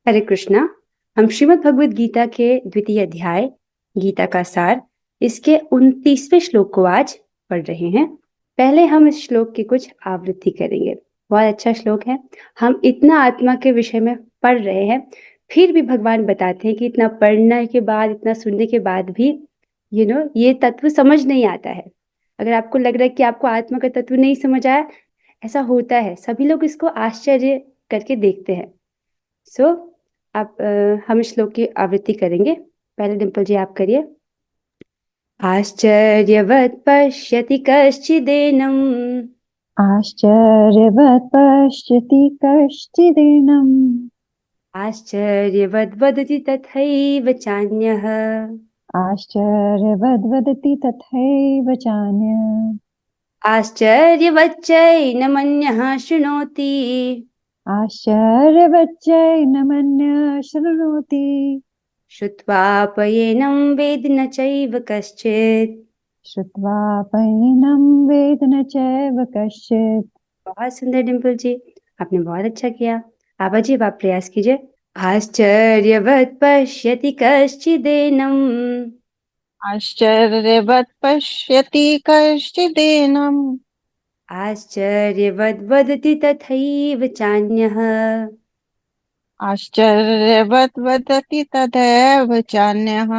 हरे कृष्णा। हम श्रीमद् भगवद गीता के द्वितीय अध्याय गीता का सार इसके 29वें श्लोक को आज पढ़ रहे हैं। पहले हम इस श्लोक की कुछ आवृत्ति करेंगे। बहुत अच्छा श्लोक है। हम इतना आत्मा के विषय में पढ़ रहे हैं, फिर भी भगवान बताते हैं कि इतना पढ़ने के बाद, इतना सुनने के बाद भी ये तत्व समझ नहीं आता है। अगर आपको लग रहा है कि आपको आत्मा का तत्व नहीं समझ आया, ऐसा होता है। सभी लोग इसको आश्चर्य करके देखते हैं। आप हम श्लोक की आवृत्ति करेंगे। पहले डिम्पल जी आप करिए। आश्चर्यवत् पश्यति कश्चिदेनम् आश्चर्यवत् पश्यति कश्चिदेनम् आश्चर्यवद् वदति तथैव चान्यः आश्चर्यवद् वदति तथैव चान्यः आश्चर्यवच्चैनमन्यः शृणोति आश्चर्यवच्चैनमन्यः शृणोति श्रुत्वापयेनं वेद न चैव कश्चित्। श्रुत्वापैनं वेद न चैव कश्चित्। बहुत सुंदर डिम्पल जी, आपने बहुत अच्छा किया। आभा जी आप प्रयास कीजिए। आश्चर्यवत् पश्यति कश्चिदेनम् आश्चर्यवत् पश्यति कश्चिदेनम् आश्चर्यवद् वदति तथैव चान्यः आश्चर्यवत् वदति तथैव चान्यः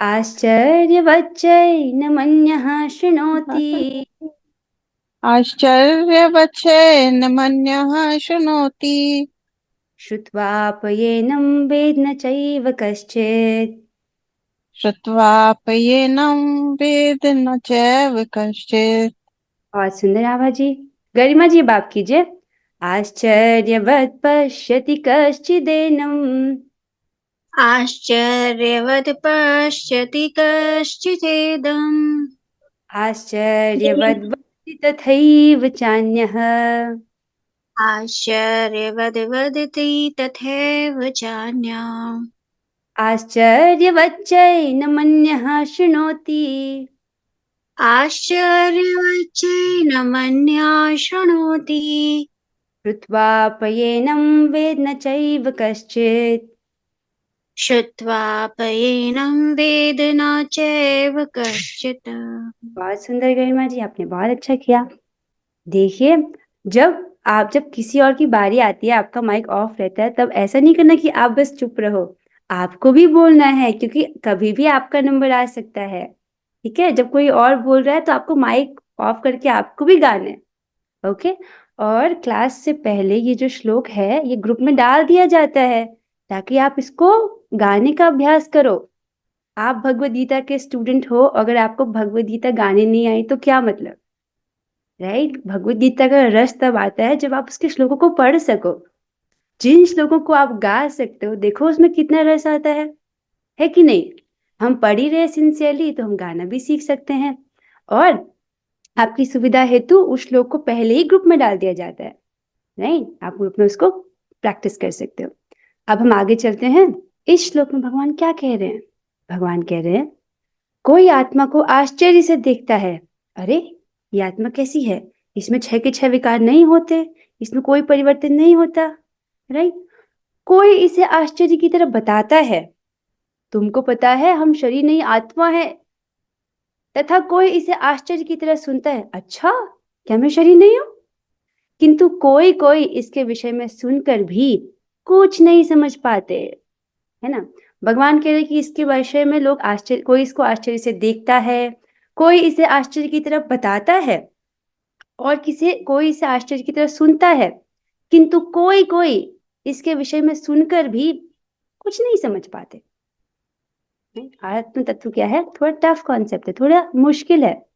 आश्चर्यवच्चैनमन्यः शृणोति आश्चर्यवच्चैनमन्यः शृणोति श्रुत्वापयेनं वेद न चैव कश्चित्। श्रुत्वापयेनं वेद न चैव कश्चित्। बहुत सुंदर आभा जी। गरिमा जी बाप कीजिए। आश्चर्यवत् पश्यति कश्चिदेनम् आश्चर्यवत् पश्यति कश्चिदेदम् आश्चर्यवद् वदति तथैव चान्यः आश्चर्यवद् वदति तथैव चान्या आश्चर्यवच्चैनमन्यः शृणोति आश्चर्यवच्चैनमन्या शृणोति श्रुत्वापयेनं वेद न चैव कश्चित्। श्रुत्वापयेनं वेद न चैव कश्चित्। बहुत सुंदर गरिमा जी, आपने बहुत अच्छा किया। देखिए, जब किसी और की बारी आती है, आपका माइक ऑफ रहता है, तब ऐसा नहीं करना कि आप बस चुप रहो। आपको भी बोलना है, क्योंकि कभी भी आपका नंबर आ सकता है। ठीक है, जब कोई और बोल रहा है तो आपको माइक ऑफ करके आपको भी गाना है। ओके। और क्लास से पहले ये जो श्लोक है, ये ग्रुप में डाल दिया जाता है ताकि आप इसको गाने का अभ्यास करो। आप भगवद गीता के स्टूडेंट हो, अगर आपको भगवद गीता गाने नहीं आई तो क्या मतलब, राइट? भगवद गीता का रस तब आता है जब आप उसके श्लोकों को पढ़ सको। जिन श्लोकों को आप गा सकते हो, देखो उसमें कितना रस आता है कि नहीं? हम पढ़ ही रहे सिंसियरली तो हम गाना भी सीख सकते हैं। और आपकी सुविधा हेतु उस श्लोक को पहले ही ग्रुप में डाल दिया जाता है, राइट? आप ग्रुप में उसको प्रैक्टिस कर सकते हो। अब हम आगे चलते हैं। इस श्लोक में भगवान क्या कह रहे हैं? भगवान कह रहे हैं, कोई आत्मा को आश्चर्य से देखता है। अरे, ये आत्मा कैसी है? इसमें 6 के 6 विकार नहीं होते, इसमें कोई परिवर्तन नहीं होता, राइट? कोई इसे आश्चर्य की तरह बताता है, तुमको पता है हम शरीर नहीं आत्मा है। तथा कोई इसे आश्चर्य की तरह सुनता है, अच्छा क्या मैं शरीर नहीं हूं? किंतु कोई कोई इसके विषय में सुनकर भी कुछ नहीं समझ पाते, है ना? भगवान कह रहे कि इसके विषय में लोग आश्चर्य, कोई इसको आश्चर्य से देखता है, कोई इसे आश्चर्य की तरफ बताता है, और कोई इसे आश्चर्य की तरफ सुनता है, किंतु कोई कोई इसके विषय में सुनकर भी कुछ नहीं समझ पाते। आत्म तत्व क्या है? थोड़ा टफ कॉन्सेप्ट है, थोड़ा मुश्किल है।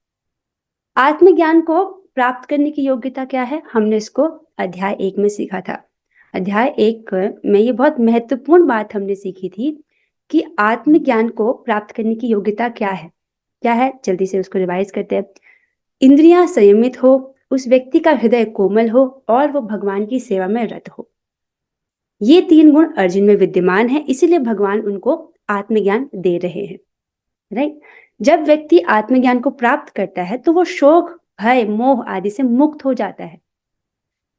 आत्मज्ञान को प्राप्त करने की योग्यता क्या है? हमने इसको अध्याय 1 में सीखा था। अध्याय 1 में ये बहुत महत्वपूर्ण बात हमने सीखी थी कि आत्मज्ञान को प्राप्त करने की योग्यता क्या है। क्या है? जल्दी से उसको रिवाइज करते हैं। इंद्रियां संयमित हो, उस व्यक्ति का हृदय कोमल हो और वो भगवान की सेवा में रत हो। ये 3 गुण अर्जुन में विद्यमान है, इसीलिए भगवान उनको आत्मज्ञान दे रहे हैं, राइट? जब व्यक्ति आत्मज्ञान को प्राप्त करता है तो वो शोक, भय, मोह आदि से मुक्त हो जाता है।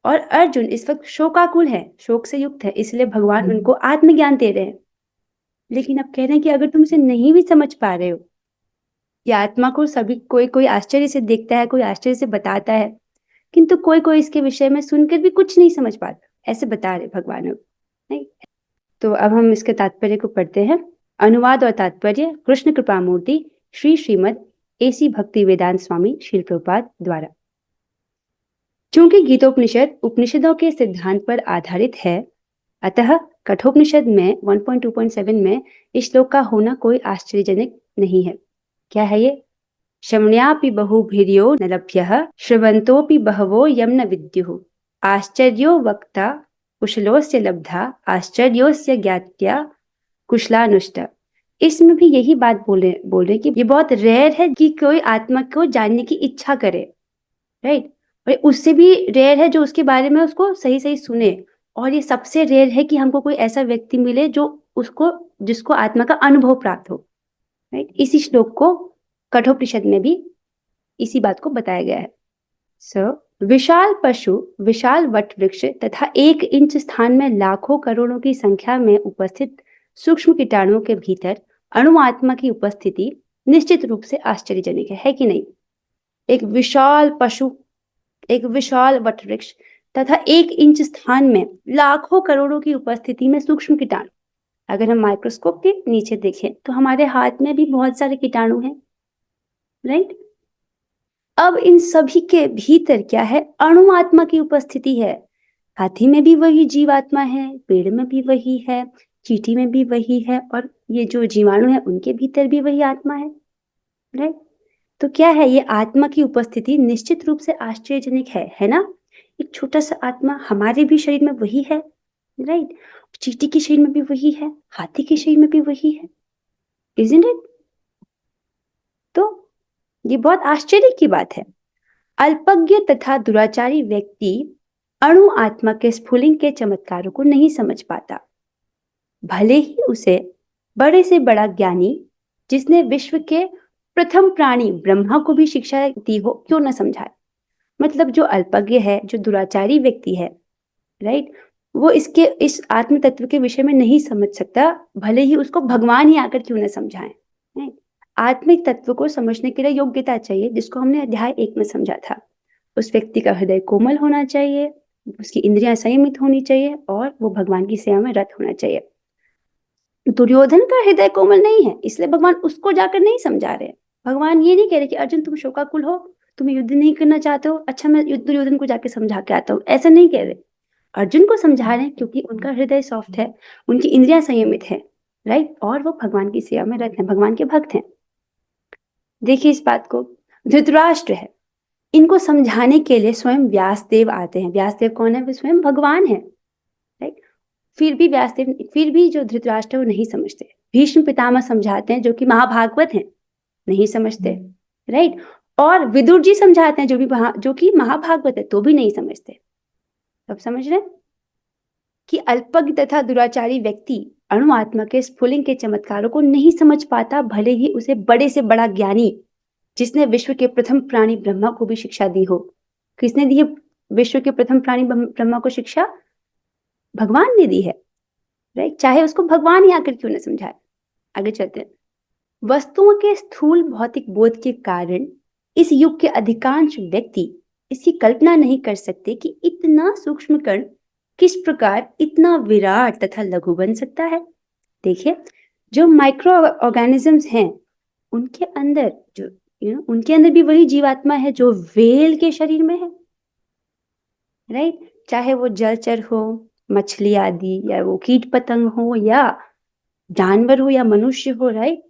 और अर्जुन इस वक्त शोकाकुल है, शोक से युक्त है, इसलिए भगवान उनको आत्मज्ञान दे रहे हैं। लेकिन अब कह रहे हैं कि अगर तुम इसे नहीं भी समझ पा रहे हो, कि आत्मा को सभी कोई कोई आश्चर्य से देखता है, कोई आश्चर्य से बताता है, किंतु कोई कोई इसके विषय में सुनकर भी कुछ नहीं समझ पाता, ऐसे बता रहे भगवान अब, नहीं। तो अब हम इसके तात्पर्य को पढ़ते हैं। अनुवाद और तात्पर्य कृष्ण कृपा मूर्ति श्री श्रीमद एसी भक्ति वेदांत स्वामी श्रील प्रभुपाद द्वारा। चूंकि गीतोपनिषद उपनिषदों के सिद्धांत पर आधारित है, अतः कठोपनिषद में 1.2.7 में इस श्लोक का होना कोई आश्चर्यजनक नहीं है। क्या है ये? श्रवण्यापि बहुभिर्यो न लभ्यः श्रवन्तोऽपि बहवो यं न विद्युः आश्चर्यो वक्ता कुशलोस्य लब्धा आश्चर्योस्य ज्ञात्या कुशलानुष्ट। इसमें भी यही बात बोले कि ये बहुत रेयर है कि कोई आत्मा को जानने की इच्छा करे, राइट। और उससे भी रेयर है जो उसके बारे में उसको सही सही सुने, और ये सबसे रेयर है कि हमको कोई ऐसा व्यक्ति मिले जो जिसको आत्मा का अनुभव प्राप्त हो, राइट। इसी श्लोक को कठोपनिषद में भी इसी बात को बताया गया है। विशाल पशु, विशाल वट वृक्ष तथा 1 इंच स्थान में लाखों करोड़ों की संख्या में उपस्थित सूक्ष्म कीटाणुओं के भीतर अणु आत्मा की उपस्थिति निश्चित रूप से आश्चर्यजनक है कि नहीं? एक विशाल पशु, एक विशाल वट वृक्ष तथा 1 इंच स्थान में लाखों करोड़ों की उपस्थिति में सूक्ष्म कीटाणु। अगर हम माइक्रोस्कोप के नीचे देखें तो हमारे हाथ में भी बहुत सारे कीटाणु हैं, राइट। अब इन सभी के भीतर क्या है? अणु आत्मा की उपस्थिति है। हाथी में भी वही जीवात्मा है, पेड़ में भी वही है, चींटी में भी वही है, और ये जो जीवाणु है उनके भीतर भी वही आत्मा है, राइट। तो क्या है? ये आत्मा की उपस्थिति निश्चित रूप से आश्चर्यजनक है ना। एक छोटा सा आत्मा हमारे भी शरीर में वही है, राइट। चींटी के शरीर में भी वही है, हाथी के शरीर में भी वही है, इज़न्ट इट? तो ये बहुत आश्चर्य की बात है। अल्पज्ञ तथा दुराचारी व्यक्ति अणु आत्मा के स्फुलिंग के चमत्कारों को नहीं समझ पाता, भले ही उसे बड़े से बड़ा ज्ञानी जिसने विश्व के प्रथम प्राणी ब्रह्मा को भी शिक्षा दी हो क्यों न समझाए। मतलब जो अल्पज्ञ है, जो दुराचारी व्यक्ति है, राइट, वो इस आत्म तत्व के विषय में नहीं समझ सकता, भले ही उसको भगवान ही आकर क्यों न समझाएं, राइट। आत्मिक तत्व को समझने के लिए योग्यता चाहिए, जिसको हमने अध्याय 1 में समझा था। उस व्यक्ति का हृदय कोमल होना चाहिए, उसकी इंद्रियां संयमित होनी चाहिए, और वो भगवान की सेवा में रत होना चाहिए। दुर्योधन का हृदय कोमल नहीं है, इसलिए भगवान उसको जाकर नहीं समझा रहे। भगवान ये नहीं कह रहे कि अर्जुन तुम शोकाकुल हो, तुम युद्ध नहीं करना चाहते हो, अच्छा मैं दुर्योधन को जाके समझा के आता हूँ, ऐसा नहीं कह रहे। अर्जुन को समझा रहे हैं क्योंकि उनका हृदय सॉफ्ट है, उनकी इंद्रियां संयमित है, राइट, और वो भगवान की सेवा में रत हैं, भगवान के भक्त हैं। देखिए इस बात को, धृतराष्ट्र है, इनको समझाने के लिए स्वयं व्यासदेव आते हैं। व्यासदेव कौन है? वे स्वयं भगवान है, राइट। फिर भी जो धृतराष्ट्र है वो नहीं समझते। भीष्म पितामह समझाते हैं, जो कि महाभागवत हैं, नहीं समझते, राइट। और विदुर जी समझाते हैं, जो कि महाभागवत है, तो भी नहीं समझते। अब समझ रहे हैं कि अल्पज्ञ तथा दुराचारी व्यक्ति अणु आत्मा के स्फुलिंग के चमत्कारों को नहीं समझ पाता, भले ही उसे बड़े से बड़ा ज्ञानी जिसने विश्व के प्रथम प्राणी ब्रह्मा को भी शिक्षा दी हो। किसने दी है विश्व के प्रथम प्राणी ब्रह्मा को शिक्षा? भगवान ने दी है, राइट। चाहे उसको भगवान ही आकर क्यों न समझाए। आगे चलते हैं। वस्तुओं के स्थूल भौतिक बोध के कारण इस युग के अधिकांश व्यक्ति इसकी कल्पना नहीं कर सकते कि इतना सूक्ष्म कण किस प्रकार इतना विराट तथा लघु बन सकता है। देखिए, जो माइक्रो ऑर्गेनिजम्स हैं, उनके अंदर उनके अंदर भी वही जीवात्मा है जो व्हेल के शरीर में है, राइट। चाहे वो जलचर हो, मछली आदि, या वो कीट पतंग हो, या जानवर हो, या मनुष्य हो, राइट।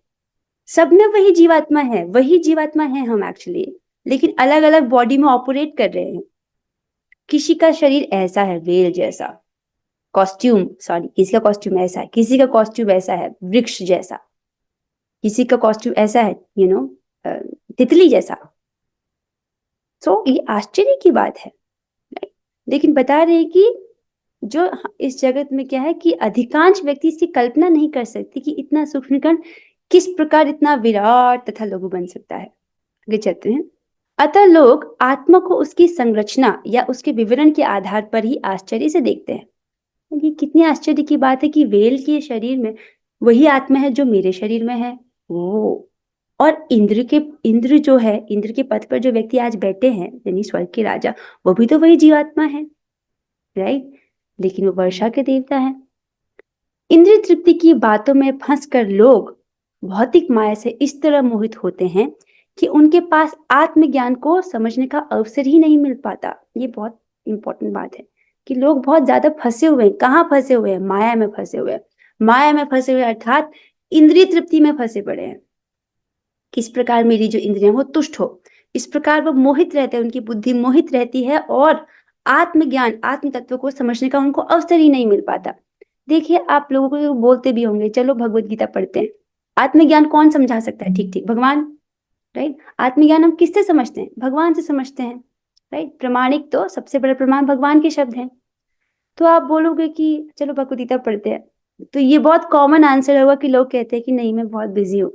सब में वही जीवात्मा है हम एक्चुअली, लेकिन अलग अलग बॉडी में ऑपरेट कर रहे हैं। किसी का शरीर ऐसा है वेल जैसा, किसी का कॉस्ट्यूम ऐसा है, किसी का कॉस्ट्यूम ऐसा है वृक्ष जैसा, किसी का कॉस्ट्यूम ऐसा है तितली जैसा। सो ये आश्चर्य की बात है, लेकिन बता रहे कि जो इस जगत में क्या है कि अधिकांश व्यक्ति इसकी कल्पना नहीं कर सकते कि इतना सूक्ष्म कण किस प्रकार इतना विराट तथा लघु बन सकता है। आगे चलते हैं। अतः लोग आत्मा को उसकी संरचना या उसके विवरण के आधार पर ही आश्चर्य से देखते हैं। ये कितनी आश्चर्य की बात है कि व्हेल के शरीर में वही आत्मा है जो मेरे शरीर में है। वो और इंद्र जो है, इंद्र के पद पर जो व्यक्ति आज बैठे हैं यानी स्वर्ग के राजा, वो भी तो वही जीवात्मा है, राइट? लेकिन वो वर्षा के देवता है। इंद्रिय तृप्ति की बातों में फंसकर लोग भौतिक माया से इस तरह मोहित होते हैं कि उनके पास आत्मज्ञान को समझने का अवसर ही नहीं मिल पाता। ये बहुत इंपॉर्टेंट बात है कि लोग बहुत ज्यादा फंसे हुए हैं। कहाँ फंसे हुए हैं? माया में फंसे हुए हैं। माया में फंसे हुए अर्थात इंद्रिय तृप्ति में फंसे पड़े हैं। किस प्रकार मेरी जो इंद्रियां वो तुष्ट हो, इस प्रकार वो मोहित रहते हैं, उनकी बुद्धि मोहित रहती है और आत्मज्ञान, आत्म तत्व को समझने का उनको अवसर ही नहीं मिल पाता। देखिए, आप लोगों को बोलते भी होंगे, चलो भगवत गीता पढ़ते हैं। आत्मज्ञान कौन समझा सकता है? ठीक ठीक, भगवान, राइट? आत्मज्ञान हम किससे समझते हैं? भगवान से समझते हैं, राइट? प्रमाणिक तो सबसे बड़ा प्रमाण भगवान के शब्द हैं। तो आप बोलोगे कि चलो भगवत गीता पढ़ते हैं, तो ये बहुत कॉमन आंसर होगा कि लोग कहते हैं कि नहीं, मैं बहुत बिजी हूँ।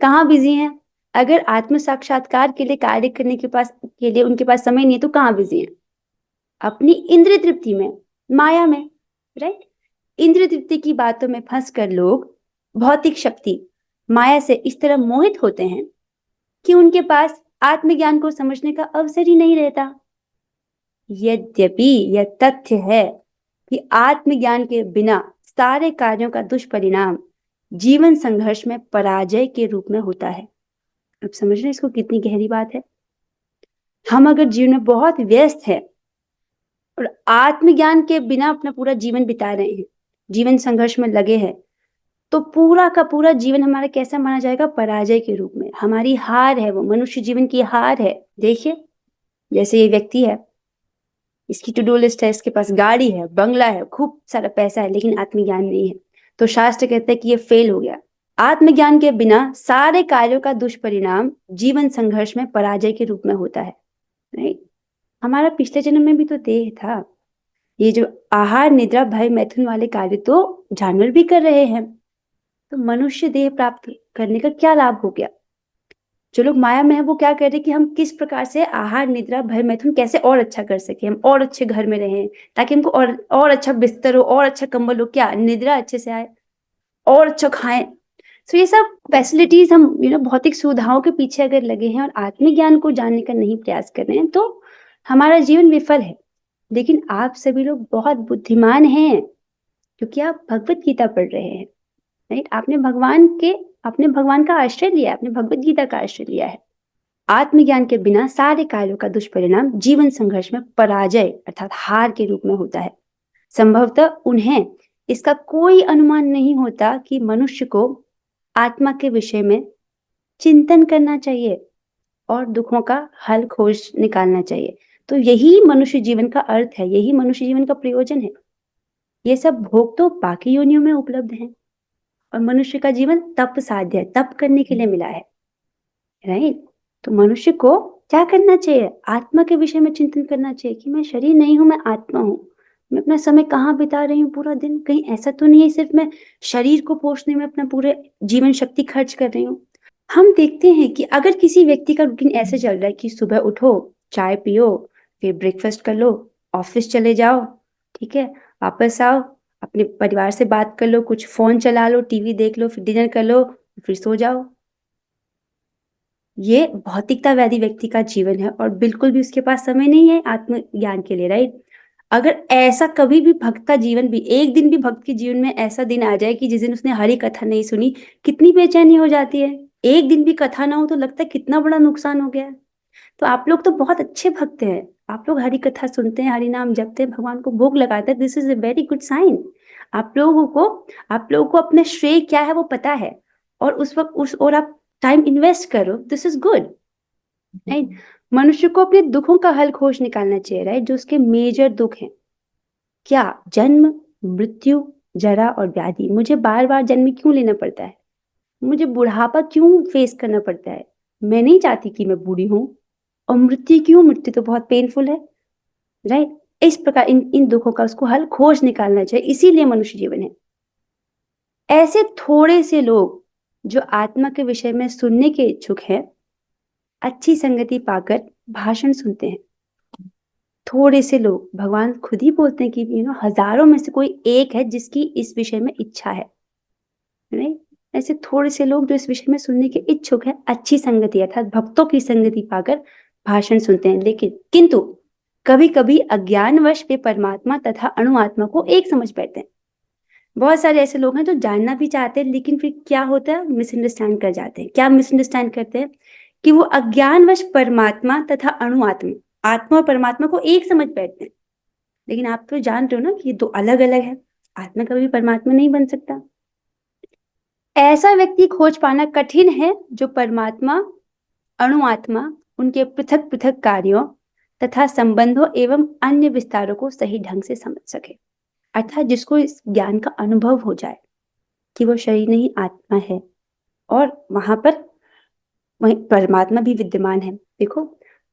कहाँ बिजी हैं? अगर आत्म साक्षात्कार के लिए कार्य करने के लिए उनके पास समय नहीं है तो कहाँ बिजी हैं? अपनी इंद्रिय तृप्ति में, माया में, राइट? इंद्रिय तृप्ति की बातों में फंसकर लोग भौतिक शक्ति, माया से इस तरह मोहित होते हैं कि उनके पास आत्मज्ञान को समझने का अवसर ही नहीं रहता। यद्यपि यह तथ्य है कि आत्मज्ञान के बिना सारे कार्यों का दुष्परिणाम जीवन संघर्ष में पराजय के रूप में होता है। अब समझ रहे हैं इसको, कितनी गहरी बात है। हम अगर जीवन में बहुत व्यस्त हैं और आत्मज्ञान के बिना अपना पूरा जीवन बिता रहे हैं, जीवन संघर्ष में लगे हैं, तो पूरा का पूरा जीवन हमारा कैसा माना जाएगा? पराजय के रूप में। हमारी हार है, वो मनुष्य जीवन की हार है। देखिए, जैसे ये व्यक्ति है, इसकी टू डू लिस्ट है, इसके पास गाड़ी है, बंगला है, खूब सारा पैसा है, लेकिन आत्मज्ञान नहीं है, तो शास्त्र कहते हैं कि ये फेल हो गया। आत्मज्ञान के बिना सारे कार्यों का दुष्परिणाम जीवन संघर्ष में पराजय के रूप में होता है, राइट? हमारा पिछले जन्म में भी तो देह था। ये जो आहार, निद्रा, भय, मैथुन वाले कार्य तो जानवर भी कर रहे हैं, तो मनुष्य देह प्राप्त करने का क्या लाभ हो गया? जो लोग माया में है वो क्या कर रहे हैं कि हम किस प्रकार से आहार, निद्रा, भय, मैथुन कैसे और अच्छा कर सके, हम और अच्छे घर में रहें, ताकि हमको और अच्छा बिस्तर हो, और अच्छा कंबल हो, क्या निद्रा अच्छे से आए, और अच्छा खाएं। तो ये सब फैसिलिटीज हम भौतिक सुविधाओं के पीछे अगर लगे हैं और आत्मज्ञान को जानने का नहीं प्रयास कर रहे हैं तो हमारा जीवन विफल है। लेकिन आप सभी लोग बहुत बुद्धिमान हैं क्योंकि आप भगवत गीता पढ़ रहे हैं, राइट? आपने भगवान का आश्रय लिया, आपने भगवत गीता का आश्रय लिया है। आत्मज्ञान के बिना सारे कार्यों का दुष्परिणाम जीवन संघर्ष में पराजय अर्थात हार के रूप में होता है। संभवतः उन्हें इसका कोई अनुमान नहीं होता कि मनुष्य को आत्मा के विषय में चिंतन करना चाहिए और दुखों का हल खोज निकालना चाहिए। तो यही मनुष्य जीवन का अर्थ है, यही मनुष्य जीवन का प्रयोजन है। ये सब भोग तो बाकी योनियों में उपलब्ध हैं और मनुष्य का जीवन तप साध्य है, तप करने के लिए मिला है, राइट? तो मनुष्य को क्या करना चाहिए? आत्मा के विषय में चिंतन करना चाहिए कि मैं शरीर नहीं हूं, मैं आत्मा हूं। मैं अपना समय कहाँ बिता रही हूँ पूरा दिन? कहीं ऐसा तो नहीं है सिर्फ मैं शरीर को पोषने में अपना पूरे जीवन शक्ति खर्च कर रही हूँ? हम देखते हैं कि अगर किसी व्यक्ति का रूटीन ऐसे चल रहा है कि सुबह उठो, चाय पियो, फिर ब्रेकफास्ट कर लो, ऑफिस चले जाओ, ठीक है, वापस आओ, अपने परिवार से बात कर लो, कुछ फोन चला लो, टीवी देख लो, फिर डिनर कर लो, फिर सो जाओ। ये भौतिकतावादी व्यक्ति का जीवन है और बिल्कुल भी उसके पास समय नहीं है आत्मज्ञान के लिए, राइट? अगर ऐसा कभी भी भक्त का जीवन भी, एक दिन भी भक्त के जीवन में ऐसा दिन आ जाए कि जिस दिन उसने हरि कथा नहीं सुनी, कितनी बेचैनी हो जाती है। एक दिन भी कथा ना हो तो लगता है कितना बड़ा नुकसान हो गया। तो आप लोग तो बहुत अच्छे भक्त हैं, आप लोग हरि कथा सुनते हैं, हरि नाम जपते हैं, भगवान को भोग लगाते हैं, this is a very good sign. आप लोगों को अपने श्रेय क्या है वो पता है और उस वक्त और आप टाइम इन्वेस्ट करो, दिस इज गुड, राइट? मनुष्य को अपने दुखों का हल खोज निकालना चाहिए, राइट? जो उसके मेजर दुख हैं, क्या? जन्म, मृत्यु, जरा और व्याधि। मुझे बार बार जन्म क्यों लेना पड़ता है? मुझे बुढ़ापा क्यों फेस करना पड़ता है? मैं नहीं चाहती कि मैं बूढ़ी हूं। और मृत्यु क्यों? मृत्यु तो बहुत पेनफुल है, राइट? इस प्रकार इन दुखों का उसको हल खोज निकालना चाहिए, इसीलिए मनुष्य जीवन है। ऐसे थोड़े से लोग जो आत्मा के विषय में सुनने के इच्छुक हैं, अच्छी संगति पाकर भाषण सुनते हैं, थोड़े से लोग, भगवान खुद ही बोलते हैं कि हजारों में से कोई एक है जिसकी इस विषय में इच्छा है, राइट? ऐसे थोड़े से लोग जो इस विषय में सुनने के इच्छुक है, अच्छी संगति अर्थात भक्तों की संगति पाकर भाषण सुनते हैं। लेकिन किंतु कभी कभी अज्ञानवश वे परमात्मा तथा अणुआत्मा को एक समझ बैठते हैं। बहुत सारे ऐसे लोग हैं जो जानना भी चाहते हैं, लेकिन फिर क्या होता है, मिसअंडरस्टैंड कर जाते हैं। क्या मिसअंडरस्टैंड करते हैं? कि वो अज्ञानवश परमात्मा तथा अणुआत्मा, आत्मा और परमात्मा को एक समझ बैठते हैं। लेकिन आप तो जानते हो ना कि ये दो अलग अलग है, आत्मा कभी परमात्मा नहीं बन सकता। ऐसा व्यक्ति खोज पाना कठिन है जो परमात्मा, अणुआत्मा, उनके पृथक पृथक कार्यों तथा संबंधों एवं अन्य विस्तारों को सही ढंग से समझ सके, अर्थात जिसको इस ज्ञान का अनुभव हो जाए कि वो शरीर नहीं आत्मा है और वहां पर वही परमात्मा भी विद्यमान है। देखो,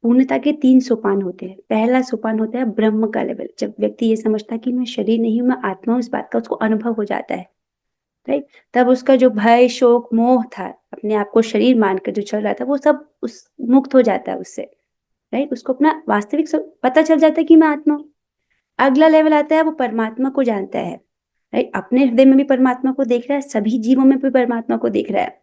पूर्णता के 3 सोपान होते हैं। पहला सोपान होता है ब्रह्म का लेवल, जब व्यक्ति ये समझता है कि मैं शरीर नहीं हूं, मैं आत्मा हूं, इस बात का उसको अनुभव हो जाता है, राइट? तब उसका जो भय, शोक, मोह था, अपने आप को शरीर मानकर जो चल रहा था, वो सब उस मुक्त हो जाता है उससे, राइट? उसको अपना वास्तविक पता चल जाता है कि मैं आत्मा हूँ। अगला लेवल आता है, वो परमात्मा को जानता है, राइट? अपने हृदय में भी परमात्मा को देख रहा है, सभी जीवों में भी परमात्मा को देख रहा है।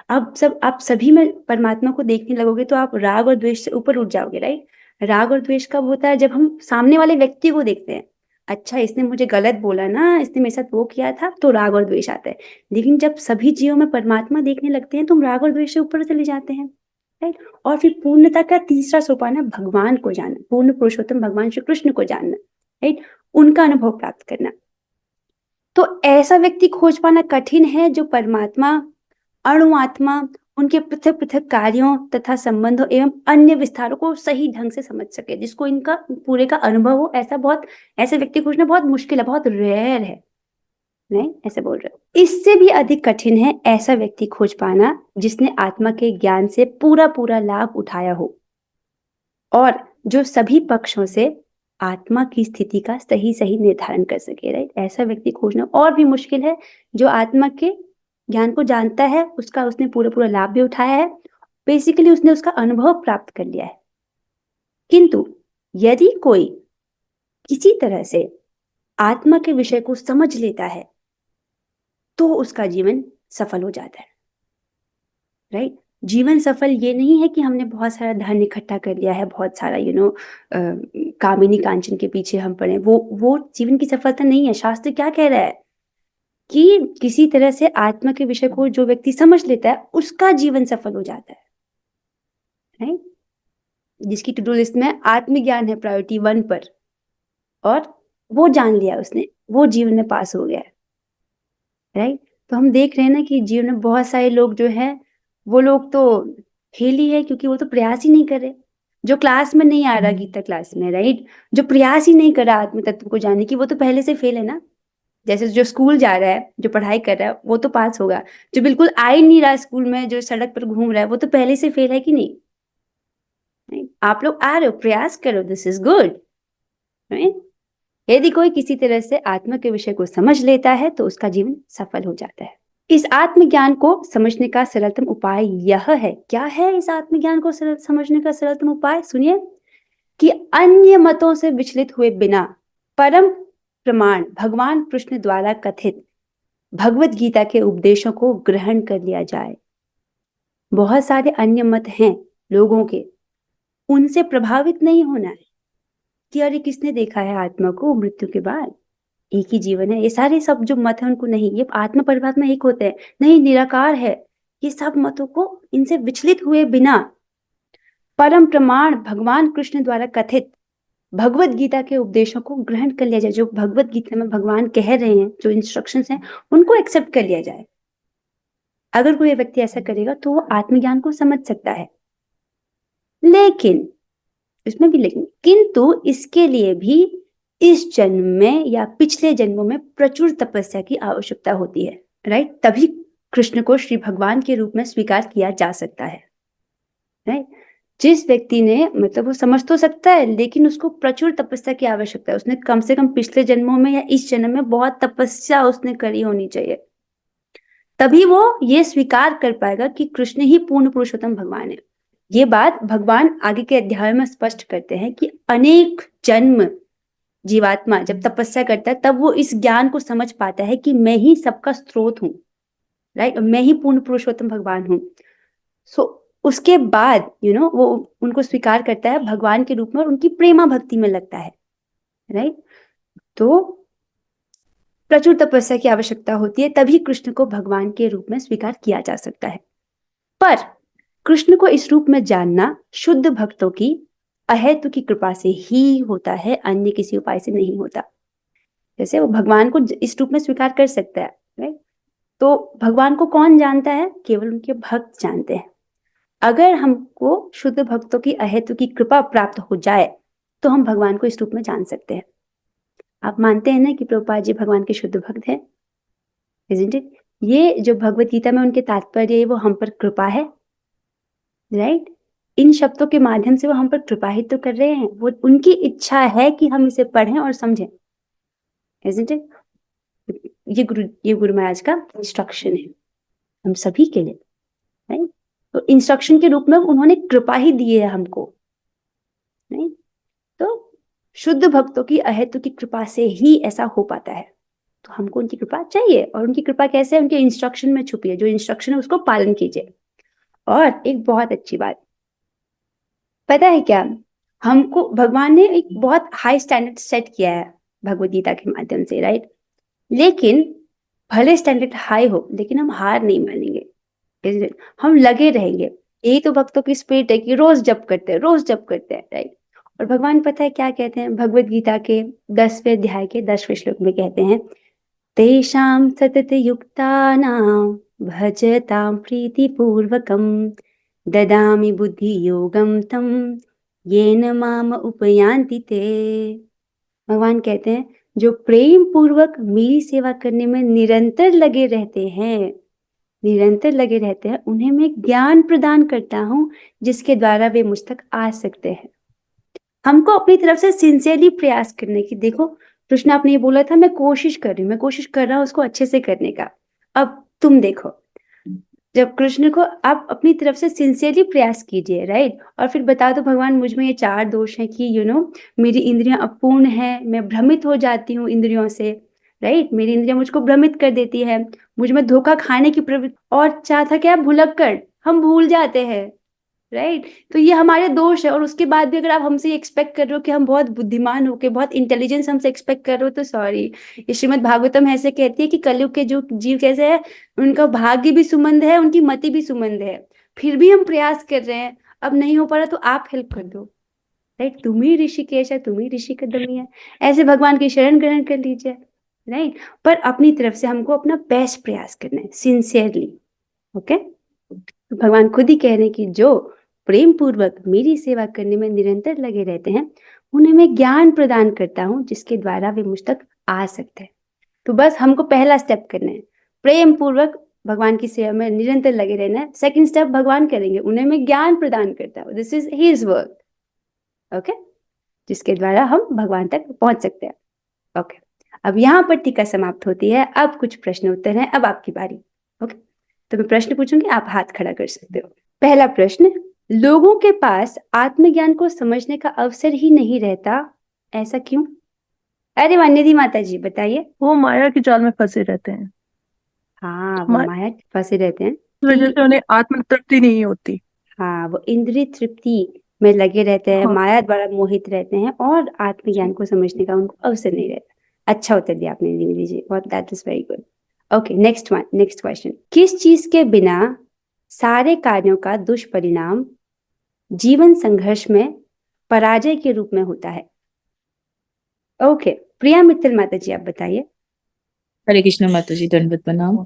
अब आप सभी में परमात्मा को देखने लगोगे तो आप राग और द्वेष से ऊपर उठ जाओगे, राइट? राग और द्वेष कब होता है? जब हम सामने वाले व्यक्ति को देखते हैं, अच्छा इसने मुझे गलत बोला ना, इसने मेरे साथ वो किया था, तो राग और द्वेष आता है। लेकिन जब सभी जीवों में परमात्मा देखने लगते हैं तो हम राग और द्वेष से ऊपर चले जाते हैं, राइट? और फिर पूर्णता का तीसरा सोपान है भगवान को जानना, पूर्ण पुरुषोत्तम भगवान श्री कृष्ण को जानना, राइट? उनका अनुभव प्राप्त करना। तो ऐसा व्यक्ति खोज पाना कठिन है जो परमात्मा, अणुआत्मा, उनके पृथक पृथक कार्यों तथा संबंधों एवं अन्य विस्तारों को सही ढंग से समझ सके, जिसको इनका पूरे का अनुभव हो। ऐसे व्यक्ति खोजना बहुत मुश्किल है, बहुत रेयर है, नहीं ऐसे बोल रहे हो। इससे भी अधिक कठिन है ऐसा व्यक्ति खोज पाना जिसने आत्मा के ज्ञान से पूरा पूरा लाभ उठाया हो और जो सभी पक्षों से आत्मा की स्थिति का सही सही निर्धारण कर सके, राइट? ऐसा व्यक्ति खोजना और भी मुश्किल है जो आत्मा के ज्ञान को जानता है, उसने पूरा लाभ भी उठाया है, बेसिकली उसने उसका अनुभव प्राप्त कर लिया है। किंतु यदि कोई किसी तरह से आत्मा के विषय को समझ लेता है तो उसका जीवन सफल हो जाता है, राइट? जीवन सफल ये नहीं है कि हमने बहुत सारा धन इकट्ठा कर लिया है, बहुत सारा कामिनी कांचन के पीछे हम पड़े, वो जीवन की सफलता नहीं है। शास्त्र क्या कह रहा है कि किसी तरह से आत्मा के विषय को जो व्यक्ति समझ लेता है उसका जीवन सफल हो जाता है, राइट? जिसकी टू डू लिस्ट में आत्मज्ञान है प्रायोरिटी 1 पर और वो जान लिया उसने, वो जीवन में पास हो गया, राइट? तो हम देख रहे हैं ना कि जीवन में बहुत सारे लोग जो है, वो लोग तो फेल ही है क्योंकि वो तो प्रयास ही नहीं कर रहे। जो क्लास में नहीं आ रहा गीता क्लास में, राइट, जो प्रयास ही नहीं कर रहा आत्म तत्व को जानने की, वो तो पहले से फेल है ना। जैसे जो स्कूल जा रहा है, जो पढ़ाई कर रहा है, वो तो पास होगा। जो बिल्कुल आ ही नहीं रहा स्कूल में, जो सड़क पर घूम रहा है, वो तो पहले से फेल है कि नहीं? Right? आप लोग आ रहे हो, प्रयास करो, दिस इज गुड, राइट? यदि कोई किसी तरह से आत्मा के विषय को समझ लेता है तो उसका जीवन सफल हो जाता है। इस आत्मज्ञान को समझने का सरलतम उपाय यह है। क्या है इस आत्मज्ञान को समझने का सरलतम उपाय? सुनिए, कि अन्य मतों से विचलित हुए बिना परम प्रमाण भगवान कृष्ण द्वारा कथित भगवत गीता के उपदेशों को ग्रहण कर लिया जाए। बहुत सारे अन्य मत हैं लोगों के, उनसे प्रभावित नहीं होना है कि अरे किसने देखा है आत्मा को मृत्यु के बाद, एक ही जीवन है, ये सारे सब जो मत है उनको नहीं, ये आत्मा परमात्मा एक होते हैं, नहीं निराकार है, ये सब मतों को इनसे विचलित हुए बिना परम प्रमाण भगवान कृष्ण द्वारा कथित भगवत गीता के उपदेशों को ग्रहण कर लिया जाए। जो भगवत गीता में भगवान कह रहे हैं, जो इंस्ट्रक्शंस हैं, उनको एक्सेप्ट कर लिया जाए। अगर कोई व्यक्ति ऐसा करेगा तो वो आत्मज्ञान को समझ सकता है। लेकिन इसमें भी किंतु इसके लिए भी इस जन्म में या पिछले जन्मों में प्रचुर तपस्या की आवश्यकता होती है, राइट? तभी कृष्ण को श्री भगवान के रूप में स्वीकार किया जा सकता है, राइट? जिस व्यक्ति ने, मतलब वो समझ तो सकता है लेकिन उसको प्रचुर तपस्या की आवश्यकता है। उसने कम से कम पिछले जन्मों में या इस जन्म में बहुत तपस्या उसने करी होनी चाहिए, तभी वो ये स्वीकार कर पाएगा कि कृष्ण ही पूर्ण पुरुषोत्तम भगवान है। ये बात भगवान आगे के अध्याय में स्पष्ट करते हैं कि अनेक जन्म जीवात्मा जब तपस्या करता है तब वो इस ज्ञान को समझ पाता है कि मैं ही सबका स्रोत हूँ, राइट, मैं ही पूर्ण पुरुषोत्तम भगवान हूँ। सो उसके बाद वो उनको स्वीकार करता है भगवान के रूप में और उनकी प्रेमा भक्ति में लगता है, राइट। तो प्रचुर तपस्या की आवश्यकता होती है, तभी कृष्ण को भगवान के रूप में स्वीकार किया जा सकता है। पर कृष्ण को इस रूप में जानना शुद्ध भक्तों की अहेतु की कृपा से ही होता है, अन्य किसी उपाय से नहीं होता। जैसे वो भगवान को इस रूप में स्वीकार कर सकता है, राइट। तो भगवान को कौन जानता है? केवल उनके भक्त जानते हैं। अगर हमको शुद्ध भक्तों की अहेतु की कृपा प्राप्त हो जाए तो हम भगवान को इस रूप में जान सकते हैं। आप मानते हैं ना कि प्रभुपाद जी भगवान के शुद्ध भक्त हैं, isn't it? ये जो भगवत गीता में उनके तात्पर्य है वो हम पर कृपा है, राइट। इन शब्दों के माध्यम से वो हम पर कृपा ही तो कर रहे हैं, वो उनकी इच्छा है कि हम इसे पढ़ें और समझें, isn't it? ये गुरु महाराज का इंस्ट्रक्शन है हम सभी के लिए, राइट। तो इंस्ट्रक्शन के रूप में उन्होंने कृपा ही दी है हमको, नहीं। तो शुद्ध भक्तों की अहेतु की कृपा से ही ऐसा हो पाता है। तो हमको उनकी कृपा चाहिए, और उनकी कृपा कैसे है? उनके इंस्ट्रक्शन में छुपी है। जो इंस्ट्रक्शन है उसको पालन कीजिए। और एक बहुत अच्छी बात पता है क्या, हमको भगवान ने एक बहुत हाई स्टैंडर्ड सेट किया है भगवद गीता के माध्यम से, राइट। लेकिन भले स्टैंडर्ड हाई हो, लेकिन हम हार नहीं मानेंगे, हम लगे रहेंगे। यही तो भक्तों की स्पिरिट है कि रोज जप करते हैं, रोज जप करते हैं, राइट। और भगवान पता है क्या कहते हैं? भगवत गीता के 10वें अध्याय के 10वें श्लोक में कहते हैं, तेषां सतत युक्तानां भजतां प्रीतिपूर्वकं ददामि बुद्धि योगम तम येन माम उपयान्ति ते। भगवान कहते हैं जो प्रेम पूर्वक मेरी सेवा करने में निरंतर लगे रहते हैं, उन्हें मैं ज्ञान प्रदान करता हूँ जिसके द्वारा वे मुझ तक आ सकते हैं। हमको अपनी तरफ से सिंसियरली प्रयास करने की, देखो कृष्ण आपने ये बोला था मैं कोशिश कर रही हूँ, मैं कोशिश कर रहा हूँ उसको अच्छे से करने का। अब तुम देखो, जब कृष्ण को आप अपनी तरफ से सिंसियरली प्रयास कीजिए, राइट, और फिर बता दो भगवान मुझ में ये 4 दोष हैं कि मेरी इंद्रियां अपूर्ण है, मैं भ्रमित हो जाती हूँ इंद्रियों से, राइट, मेरी इंद्रियां मुझको भ्रमित कर देती है, मुझ में धोखा खाने की प्रवृत्ति, और चाहता क्या, भुलक्कड़, हम भूल जाते हैं, राइट। तो ये हमारे दोष है। और उसके बाद भी अगर आप हमसे एक्सपेक्ट कर रहे हो कि हम बहुत बुद्धिमान होके, बहुत इंटेलिजेंस हमसे एक्सपेक्ट कर रहे हो, तो सॉरी। ये श्रीमद् भागवतम ऐसे कहती है कि कलयुग के जो जीव कैसे है, उनका भाग्य भी सुमंद है, उनकी मति भी सुमंद है, फिर भी हम प्रयास कर रहे हैं। अब नहीं हो पा रहा तो आप हेल्प कर दो, राइट। तुम ही ऋषिकेश है, तुम ही ऋषि का दमी है, ऐसे भगवान की शरण ग्रहण कर लीजिए, राइट। पर अपनी तरफ से हमको अपना बेस्ट प्रयास करना है, सिंसियरली, ओके। तो भगवान खुद ही कह रहे हैं कि जो प्रेम पूर्वक मेरी सेवा करने में निरंतर लगे रहते हैं उन्हें मैं ज्ञान प्रदान करता हूं जिसके द्वारा वे मुझ तक आ सकते हैं। तो बस हमको पहला स्टेप करना है, प्रेम पूर्वक भगवान की सेवा में निरंतर लगे रहना है। सेकंड स्टेप भगवान करेंगे, उन्हें मैं ज्ञान प्रदान करता हूँ, this is his work, okay, जिसके द्वारा हम भगवान तक पहुंच सकते हैं, ओके। अब यहाँ पर टीका समाप्त होती है। अब कुछ प्रश्न उत्तर है, अब आपकी बारी, ओके। तो मैं प्रश्न पूछूंगी, आप हाथ खड़ा कर सकते हो। पहला प्रश्न, लोगों के पास आत्मज्ञान को समझने का अवसर ही नहीं रहता, ऐसा क्यों? अरे वानिधि माता जी बताइए। वो माया के जाल में फंसे रहते हैं, हाँ, वो माया में फंसे रहते हैं, इस वजह से उन्हें आत्म तृप्ति नहीं होती। हाँ, वो इंद्रिय तृप्ति में लगे रहते हैं, हाँ। माया द्वारा मोहित रहते हैं और आत्मज्ञान को समझने का उनको अवसर नहीं रहता। अच्छा उत्तर दिया आपने निधि जी, बहुत, that is very good. Okay, next question, किस चीज के बिना सारे कार्यों का दुष्परिणाम जीवन संघर्ष में पराजय के रूप में होता है? ओके, प्रिया मित्तल माता जी आप बताइए। हरे कृष्ण माता जी, दंडवत प्रणाम।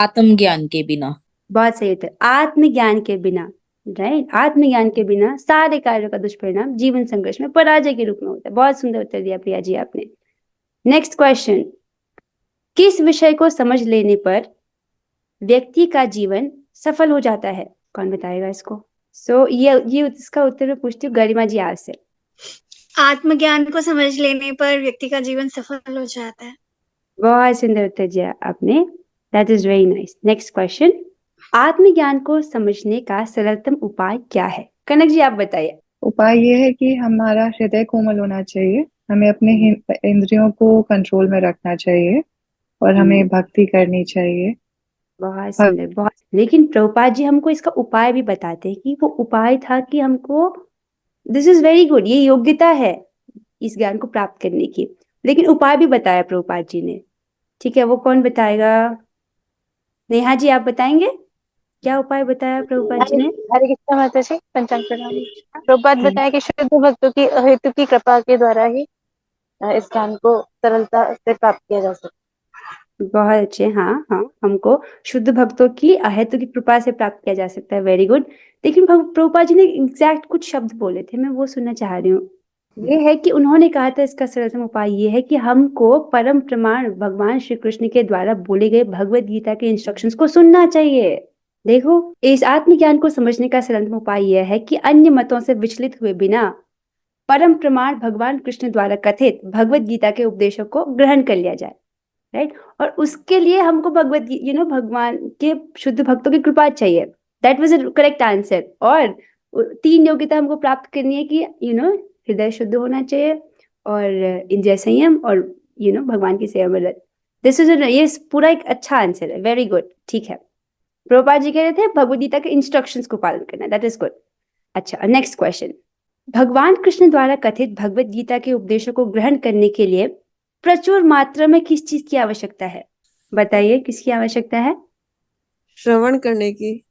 आत्मज्ञान के बिना। बहुत सही उत्तर, आत्मज्ञान के बिना, राइट। आत्मज्ञान के बिना सारे कार्यों का दुष्परिणाम जीवन संघर्ष में पराजय के रूप में होता है। बहुत सुंदर उत्तर दिया प्रिया जी आपने। नेक्स्ट क्वेश्चन, किस विषय को समझ लेने पर व्यक्ति का जीवन सफल हो जाता है? कौन बताएगा इसको? ये इसका उत्तर मैं पूछती हूँ गरिमा जी आपसे। आत्मज्ञान को समझ लेने पर व्यक्ति का जीवन सफल हो जाता है। बहुत सुंदर उत्तर दिया आपने, that is very nice. Next question, आत्मज्ञान को समझने का सरलतम उपाय क्या है? कनक जी आप बताइए। उपाय ये है कि हमारा हृदय कोमल होना चाहिए, हमें अपने इंद्रियों को कंट्रोल में रखना चाहिए और हमें भक्ति करनी चाहिए। बहुत सुंदर, बहुत। लेकिन प्रभुपाद जी हमको इसका उपाय भी बताते हैं कि वो उपाय था कि हमको, दिस इज वेरी गुड, ये योग्यता है इस ज्ञान को प्राप्त करने की, लेकिन उपाय भी बताया प्रभुपाद जी ने। ठीक है, वो कौन बताएगा? नेहा जी आप बताएंगे क्या उपाय बताया प्रभुपाद जी ने? हरे कृष्णा माता जी, पंचांग प्रणाम। प्रभुपाद बताया कि शुद्ध भक्तों की हेतु की कृपा के द्वारा ही इस ज्ञान को सरलता से प्राप्त किया जा सकता बहुत अच्छे, हाँ हाँ, हमको शुद्ध भक्तों की अहेतु की कृपा से प्राप्त किया जा सकता है, वेरी गुड। लेकिन प्रभुपाद जी ने एग्जैक्ट कुछ शब्द बोले थे, मैं वो सुनना चाह रही हूँ। ये है कि उन्होंने कहा था इसका सरलतम उपाय ये है कि हमको परम प्रमाण भगवान श्री कृष्ण के द्वारा बोले गए भगवत गीता के इंस्ट्रक्शंस को सुनना चाहिए। देखो, इस आत्मज्ञान को समझने का सरलतम उपाय यह है कि अन्य मतों से विचलित हुए बिना परम प्रमाण भगवान कृष्ण द्वारा कथित भगवत गीता के उपदेशों को ग्रहण कर लिया जाए, राइट। और उसके लिए हमको भगवत भगवान के शुद्ध भक्तों की कृपा चाहिए। That was a correct answer. और 3 योग्यता हमको प्राप्त करनी है कि हृदय शुद्ध होना चाहिए और इंद्रिय संयम और भगवान की सेवा में। दिस इज ये पूरा एक अच्छा आंसर है, वेरी गुड। ठीक है, प्रभुपाद जी कह रहे थे भगवद गीता के इंस्ट्रक्शंस को पालन करना, दैट इज गुड। अच्छा, नेक्स्ट क्वेश्चन। भगवान कृष्ण द्वारा कथित भगवद गीता के उपदेशों को ग्रहण करने के लिए प्रचुर मात्रा में किस चीज की आवश्यकता है? बताइए, किसकी आवश्यकता है? श्रवण करने की।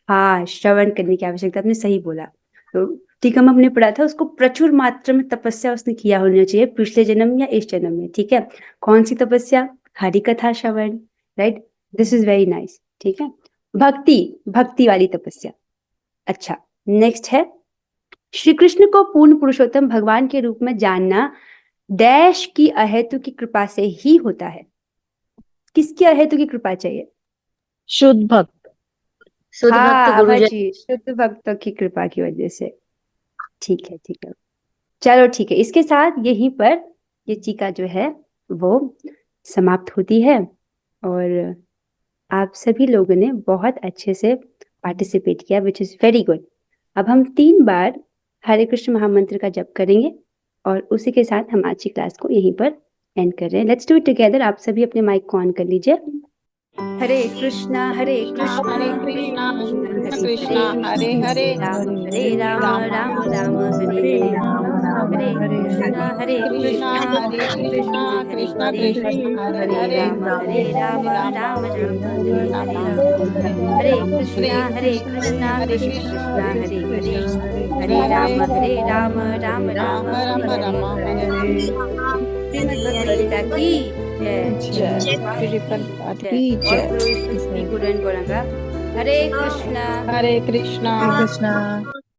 हाँ, श्रवण करने की आवश्यकता, आपने सही बोला। तो टीका में हमने पढ़ा था उसको प्रचुर मात्रा में तपस्या उसने किया होना चाहिए पिछले जन्म या इस जन्म में। ठीक है, कौन सी तपस्या? हरि कथा श्रवण, right. This is very nice. ठीक है, भक्ति वाली तपस्या। अच्छा, नेक्स्ट है, श्री कृष्ण को पूर्ण पुरुषोत्तम भगवान के रूप में जानना डैश की अहेतु की कृपा से ही होता है। किसकी अहेतु की कृपा चाहिए? शुद्ध भक्त। शुद्ध भक्त हाँ गुरुजन जी, शुद्ध भक्तों की कृपा की वजह से। ठीक है, ठीक है, चलो ठीक है। इसके साथ यहीं पर ये टीका जो है वो समाप्त होती है और आप सभी लोगों ने बहुत अच्छे से पार्टिसिपेट किया, विच इज वेरी गुड। अब हम 3 बार हरे कृष्ण महामंत्र का जप करेंगे और उसी के साथ हम आज की क्लास को यहीं पर एंड कर रहे हैं। Let's do it together. आप सभी अपने माइक को ऑन कर लीजिए। हरे कृष्णा हरे कृष्णा हरे कृष्णा कृष्ण कृष्णा हरे हरे राम हरे राम राम राम हरे हरे हरे कृष्णा हरे कृष्णा कृष्णा हरे कृष्णा कृष्णा हरे कृष्णा हरे हरे राम राम राम राम हरे हरे हरे कृष्णा कृष्णा कृष्णा हरे हरे राम राम राम राम हरे हरे। श्रीमद् भगवद गीता की जय। श्री प्रभुपाद जय। की और जय। गुरु स्तुति गुरु गौरंगा। हरे कृष्णा हरे कृष्णा कृष्णा